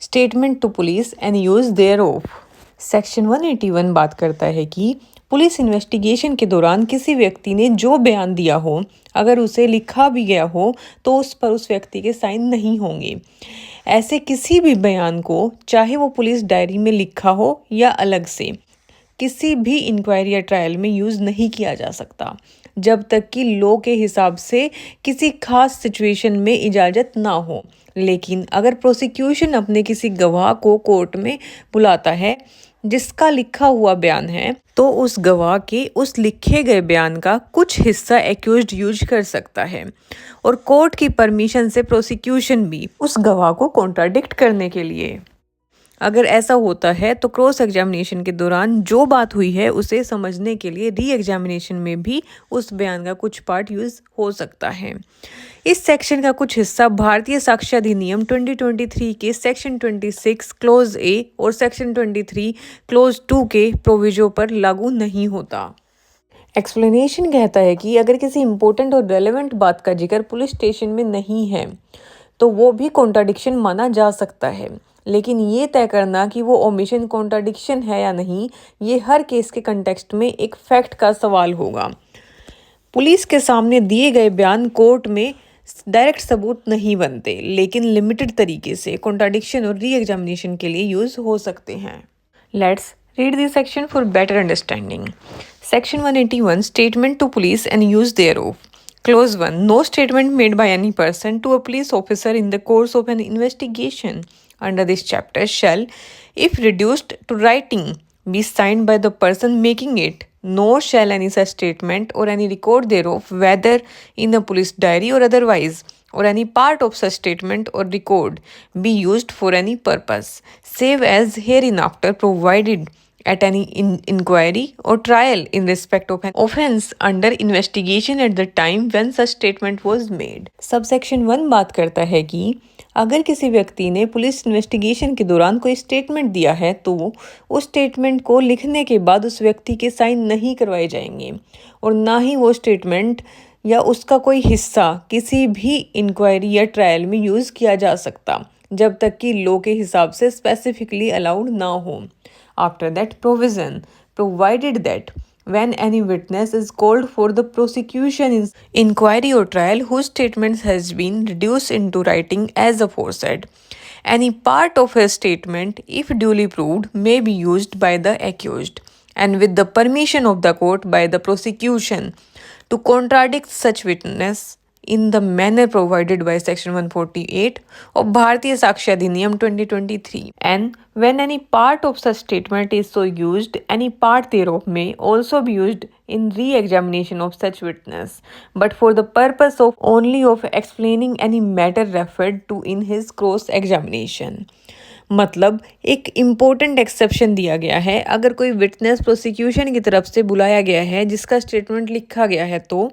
Statement to police and use thereof. Section 181 बात करता है कि पुलिस इन्वेस्टिगेशन के दौरान किसी व्यक्ति ने जो बयान दिया हो, अगर उसे लिखा भी गया हो तो उस पर उस व्यक्ति के साइन नहीं होंगे। ऐसे किसी भी बयान को, चाहे वो पुलिस डायरी में लिखा हो या अलग से, किसी भी इंक्वायरी या ट्रायल में यूज़ नहीं किया जा सकता जब तक कि लॉ के हिसाब से किसी खास सिचुएशन में इजाज़त ना हो। लेकिन अगर प्रोसिक्यूशन अपने किसी गवाह को कोर्ट में बुलाता है जिसका लिखा हुआ बयान है, तो उस गवाह के उस लिखे गए बयान का कुछ हिस्सा एक्यूज्ड यूज कर सकता है और कोर्ट की परमिशन से प्रोसिक्यूशन भी उस गवाह को कॉन्ट्राडिक्ट करने के लिए। अगर ऐसा होता है तो क्रॉस एग्जामिनेशन के दौरान जो बात हुई है उसे समझने के लिए री एग्जामिनेशन में भी उस बयान का कुछ पार्ट यूज हो सकता है। इस सेक्शन का कुछ हिस्सा भारतीय साक्ष्य अधिनियम 2023 के सेक्शन 26 क्लोज ए और सेक्शन 23 क्लोज 2 के प्रोविजो पर लागू नहीं होता। एक्सप्लेनेशन कहता है कि अगर किसी इंपॉर्टेंट और रेलेवेंट बात का जिक्र पुलिस स्टेशन में नहीं है तो वो भी कॉन्ट्राडिक्शन माना जा सकता है, लेकिन ये तय करना कि वो ओमिशन कॉन्ट्राडिक्शन है या नहीं, ये हर केस के कंटेक्स्ट में एक फैक्ट का सवाल होगा। पुलिस के सामने दिए गए बयान कोर्ट में डायरेक्ट सबूत नहीं बनते, लेकिन लिमिटेड तरीके से कॉन्ट्राडिक्शन और री एग्जामिनेशन के लिए यूज हो सकते हैं। Let's read this section for better understanding. Section 181 statement to police and use thereof. Clause 1. No statement made by any person to a police officer in the course of an investigation under this chapter shall, if reduced to writing, be signed by the person making it, nor shall any such statement or any record thereof, whether in a police diary or otherwise, or any part of such statement or record, be used for any purpose, save as hereinafter provided at any inquiry or trial in respect of an offence under investigation at the time when such statement was made. Subsection 1 बात करता है कि अगर किसी व्यक्ति ने police investigation के दौरान कोई स्टेटमेंट दिया है तो उस स्टेटमेंट को लिखने के बाद उस व्यक्ति के साइन नहीं करवाए जाएंगे और ना ही वो स्टेटमेंट या उसका कोई हिस्सा किसी भी इंक्वायरी या ट्रायल में यूज़ किया जा सकता जब तक कि लॉ के हिसाब से स्पेसिफिकली अलाउड ना हो। After that provision, provided that when any witness is called for the prosecution in inquiry or trial whose statements has been reduced into writing as aforesaid, any part of his statement, if duly proved, may be used by the accused and with the permission of the court by the prosecution to contradict such witness in the manner provided by section 148 of Bharatiya Sakshya Adhiniyam 2023, and when any part of such statement is so used, any part thereof may also be used in re-examination of such witness, but for the purpose of only of explaining any matter referred to in his cross examination. मतलब एक important exception दिया गया है। अगर कोई witness prosecution की तरफ से बुलाया गया है जिसका स्टेटमेंट लिखा गया है तो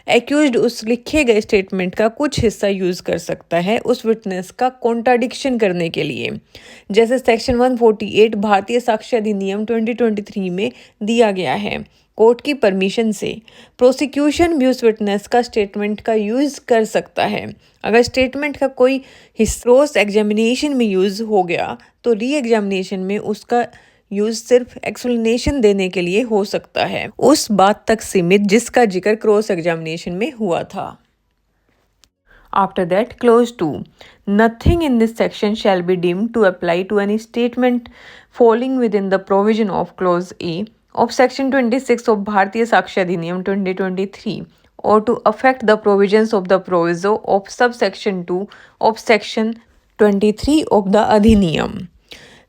एक्यूज्ड उस लिखे गए स्टेटमेंट का कुछ हिस्सा यूज़ कर सकता है उस विटनेस का कॉन्ट्राडिक्शन करने के लिए, जैसे सेक्शन 148 भारतीय साक्ष्य अधिनियम 2023 में दिया गया है। कोर्ट की परमिशन से प्रोसिक्यूशन भी उस विटनेस का स्टेटमेंट का यूज़ कर सकता है। अगर स्टेटमेंट का कोई हिस्सा क्रॉस एग्जामिनेशन में यूज़ हो गया तो री एग्जामिनेशन में उसका यूज सिर्फ एक्सप्लेनेशन देने के लिए हो सकता है, उस बात तक सीमित जिसका जिक्र क्रॉस एग्जामिनेशन में हुआ था। After that, clause 2. Nothing in this section shall be deemed to apply to any statement falling within the provision of clause A of section 26 of Bharatiya Sakshya Adhiniyam 2023 or to affect the provisions of the proviso of subsection 2 of section 23 of the Adhiniyam.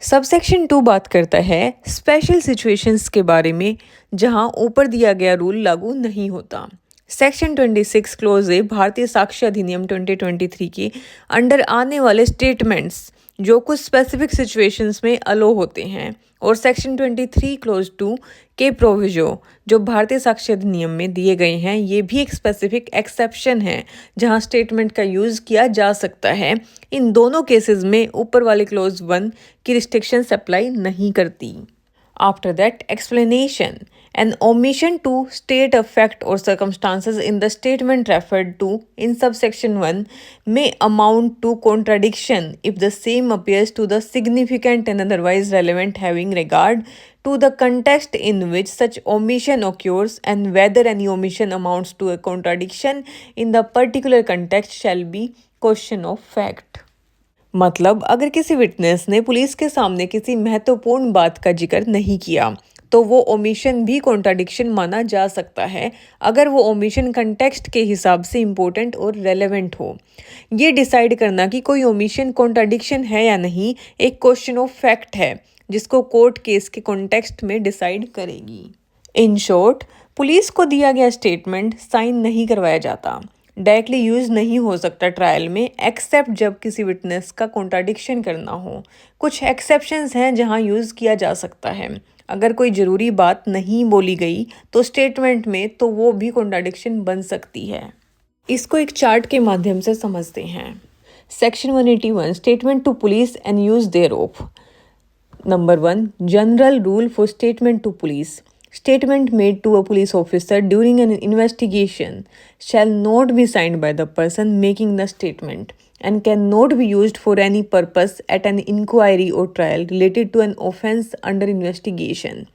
Subsection 2 बात करता है special situations के बारे में जहां ऊपर दिया गया रूल लागू नहीं होता। सेक्शन 26 क्लोज ए भारतीय साक्ष्य अधिनियम 2023 के अंडर आने वाले स्टेटमेंट्स जो कुछ स्पेसिफिक सिचुएशंस में अलो होते हैं और सेक्शन 23 क्लोज 2 के प्रोविजो जो भारतीय साक्ष्य अधिनियम में दिए गए हैं, ये भी एक स्पेसिफिक एक्सेप्शन है जहां स्टेटमेंट का यूज़ किया जा सकता है। इन दोनों केसेस में ऊपर वाले क्लोज 1 की रिस्ट्रिक्शंस अप्लाई नहीं करती। After that, explanation. An omission to state a fact or circumstances in the statement referred to in subsection 1 may amount to contradiction if the same appears to the significant and otherwise relevant having regard to the context in which such omission occurs, and whether any omission amounts to a contradiction in the particular context shall be question of fact. मतलब अगर किसी witness ने police के सामने किसी महत्वपूर्ण बात का जिक्र नहीं किया तो वो ओमिशन भी कॉन्ट्राडिक्शन माना जा सकता है अगर वो ओमिशन कंटेक्स्ट के हिसाब से इम्पोर्टेंट और रेलेवेंट हो। ये डिसाइड करना कि कोई ओमिशन कॉन्ट्राडिक्शन है या नहीं एक क्वेश्चन ऑफ फैक्ट है जिसको कोर्ट केस के कॉन्टेक्स्ट में डिसाइड करेगी। इन शॉर्ट, पुलिस को दिया गया स्टेटमेंट साइन नहीं करवाया जाता, डायरेक्टली यूज़ नहीं हो सकता ट्रायल में एक्सेप्ट जब किसी विटनेस का कॉन्ट्राडिक्शन करना हो। कुछ एक्सेप्शंस हैं जहां यूज़ किया जा सकता है। अगर कोई ज़रूरी बात नहीं बोली गई तो स्टेटमेंट में तो वो भी कॉन्ट्राडिक्शन बन सकती है। इसको एक चार्ट के माध्यम से समझते हैं। Section 181 statement to police and use thereof. Number 1 general rule for statement to police. Statement made to a police officer during an investigation shall not be signed by the person making the statement and cannot be used for any purpose at an inquiry or trial related to an offense under investigation,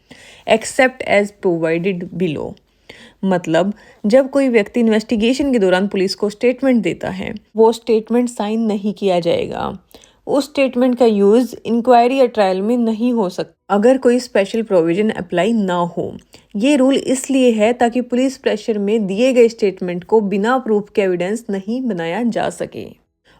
except as provided below. मतलब जब कोई व्यक्ति investigation के दौरान police को statement देता है वो स्टेटमेंट साइन नहीं किया जाएगा। उस स्टेटमेंट का यूज़ इंक्वायरी या ट्रायल में नहीं हो सकता अगर कोई स्पेशल प्रोविजन अप्लाई ना हो। ये रूल इसलिए है ताकि पुलिस प्रेशर में दिए गए स्टेटमेंट को बिना प्रूफ के एविडेंस नहीं बनाया जा सके।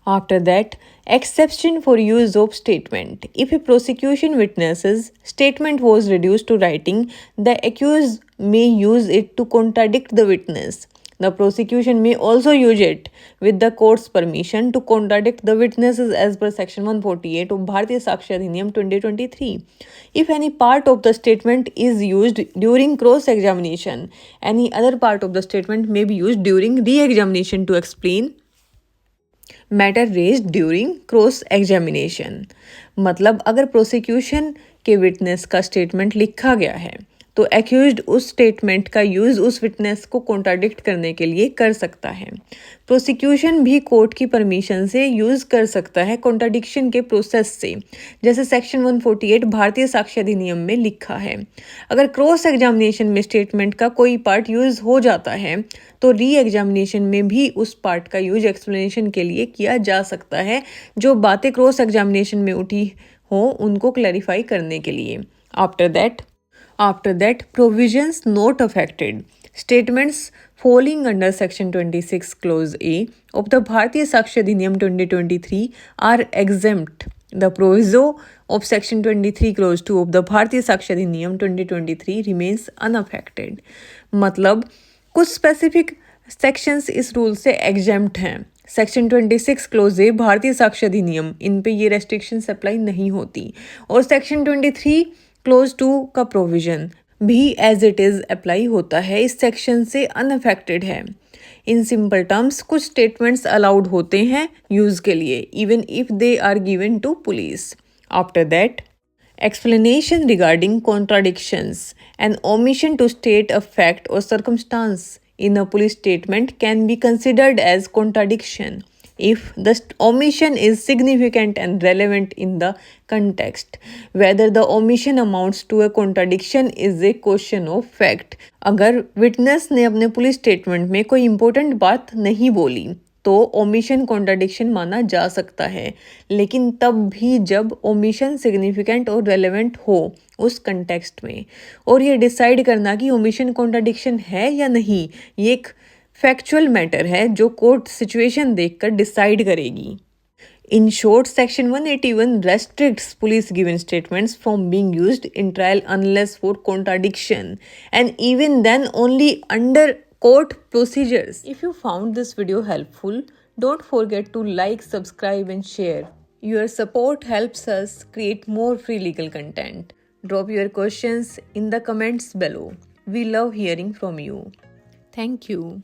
After that, exception for use of statement. If a prosecution witness's statement was reduced to writing, the accused may use it to contradict the witness. The prosecution may also use it with the court's permission to contradict the witnesses as per section 148 of Bharatiya Sakshya Adhiniyam 2023. If any part of the statement is used during cross-examination, any other part of the statement may be used during re-examination to explain matter raised during cross examination. मतलब अगर prosecution के witness का statement लिखा गया है तो accused उस statement का यूज़ उस विटनेस को कॉन्ट्राडिक्ट करने के लिए कर सकता है। प्रोसिक्यूशन भी कोर्ट की परमिशन से यूज़ कर सकता है कॉन्ट्राडिक्शन के प्रोसेस से, जैसे सेक्शन 148 भारतीय साक्ष्य अधिनियम में लिखा है। अगर क्रॉस एग्जामिनेशन में स्टेटमेंट का कोई पार्ट यूज़ हो जाता है तो री एग्जामिनेशन में भी उस पार्ट का यूज एक्सप्लेनेशन के लिए किया जा सकता है। जो बातें क्रॉस एग्जामिनेशन में उठी हो उनको क्लैरिफाई करने के लिए। After that, provisions not affected. Statements falling under Section 26 Clause A of the Bharatiya Sakshya Adhiniyam 2023 are exempt. The proviso of Section 23 Clause 2 of the Bharatiya Sakshya Adhiniyam 2023 remains unaffected. मतलब कुछ specific sections इस rule से exempt हैं। Section 26 close ए भारतीय साक्ष्य अधिनियम इन पे ये रेस्ट्रिक्शंस अप्लाई नहीं होती और सेक्शन 23 क्लोज 2 का प्रोविजन भी एज इट इज़ अप्लाई होता है, इस सेक्शन से अनअफेक्टेड है। इन सिंपल टर्म्स कुछ स्टेटमेंट्स अलाउड होते हैं यूज़ के लिए even if they are given to police. After that, explanation regarding contradictions. An omission to state a fact or circumstance in a police statement can be considered as contradiction if the omission is significant and relevant in the context. Whether the omission amounts to a contradiction is a question of fact. अगर witness ने अपने police statement में कोई important बात नहीं बोली तो omission contradiction माना जा सकता है, लेकिन तब भी जब ओमिशन सिग्निफिकेंट और रेलेवेंट हो उस कंटेक्स्ट में। और ये डिसाइड करना कि ओमिशन कॉन्ट्राडिक्शन है या नहीं ये एक फैक्चुअल मैटर है जो कोर्ट सिचुएशन देखकर डिसाइड करेगी। In short, Section 181 restricts police given statements from being used in trial unless for contradiction, and even then only under court procedures. If you found this video helpful, don't forget to like, subscribe and share. Your support helps us create more free legal content. Drop your questions in the comments below. We love hearing from you. Thank you.